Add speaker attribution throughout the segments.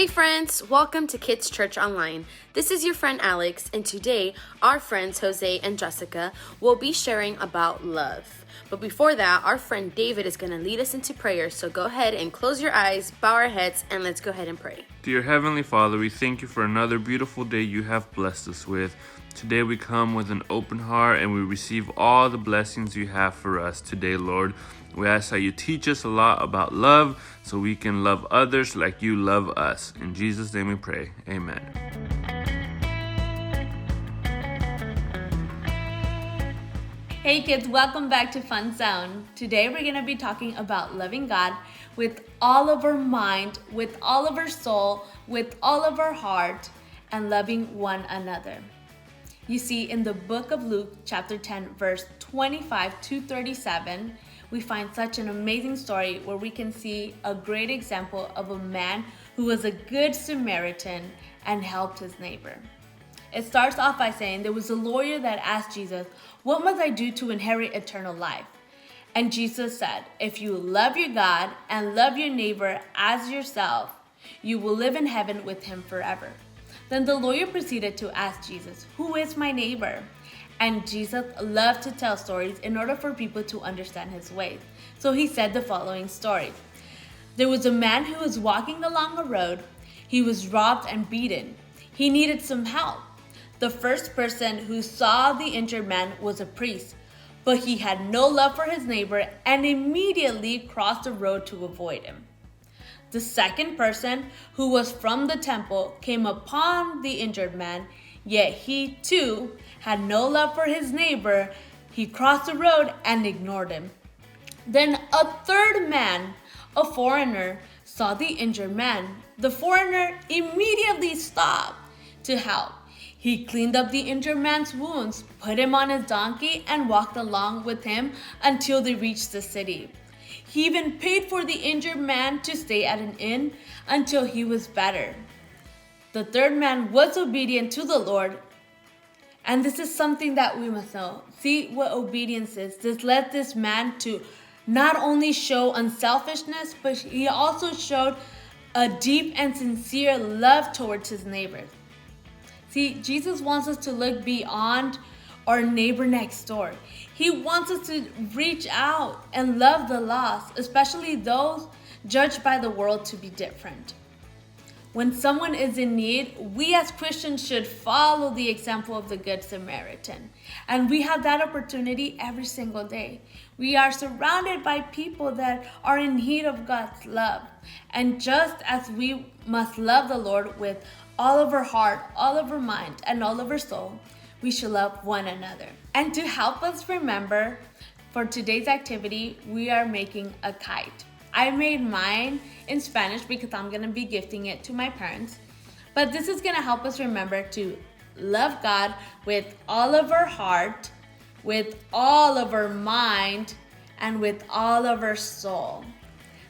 Speaker 1: Hey friends, welcome to Kids Church Online. This is your friend Alex, and today our friends Jose and Jessica will be sharing about love. But before that, our friend David is going to lead us into prayer, so go ahead and close your eyes, bow our heads, and let's go ahead and pray.
Speaker 2: Dear Heavenly Father, we thank you for another beautiful day you have blessed us with. Today we come with an open heart and we receive all the blessings you have for us today, Lord. We ask that you teach us a lot about love so we can love others like you love us. In Jesus' name we pray. Amen.
Speaker 3: Hey kids, welcome back to Fun Zone. Today we're going to be talking about loving God with all of our mind, with all of our soul, with all of our heart, and loving one another. You see, in the book of Luke, chapter 10, verse 25 to 37, we find such an amazing story where we can see a great example of a man who was a good Samaritan and helped his neighbor. It starts off by saying there was a lawyer that asked Jesus, "What must I do to inherit eternal life?" And Jesus said, "If you love your God and love your neighbor as yourself, you will live in heaven with him forever." Then the lawyer proceeded to ask Jesus, "Who is my neighbor?" And Jesus loved to tell stories in order for people to understand his ways. So he said the following story. There was a man who was walking along a road. He was robbed and beaten. He needed some help. The first person who saw the injured man was a priest, but he had no love for his neighbor and immediately crossed the road to avoid him. The second person, who was from the temple, came upon the injured man, yet he too had no love for his neighbor. He crossed the road and ignored him. Then a third man, a foreigner, saw the injured man. The foreigner immediately stopped to help. He cleaned up the injured man's wounds, put him on his donkey, and walked along with him until they reached the city. He even paid for the injured man to stay at an inn until he was better. The third man was obedient to the Lord, and this is something that we must know. See what obedience is. This led this man to not only show unselfishness, but he also showed a deep and sincere love towards his neighbors. See, Jesus wants us to look beyond our neighbor next door. He wants us to reach out and love the lost, especially those judged by the world to be different. When someone is in need, we as Christians should follow the example of the Good Samaritan. And we have that opportunity every single day. We are surrounded by people that are in need of God's love. And just as we must love the Lord with all of our heart, all of our mind, and all of our soul, we should love one another. And to help us remember, for today's activity, we are making a kite. I made mine in Spanish because I'm going to be gifting it to my parents. But this is going to help us remember to love God with all of our heart, with all of our mind, and with all of our soul.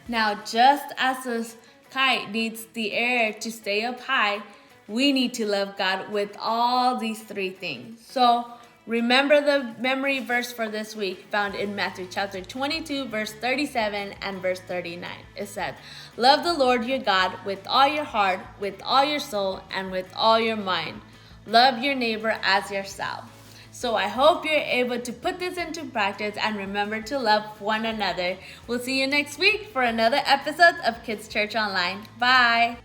Speaker 3: Now, just as this kite needs the air to stay up high, we need to love God with all these three things. So remember the memory verse for this week found in Matthew chapter 22, verse 37 and verse 39. It says, "Love the Lord your God with all your heart, with all your soul, and with all your mind. Love your neighbor as yourself." So I hope you're able to put this into practice and remember to love one another. We'll see you next week for another episode of Kids Church Online. Bye.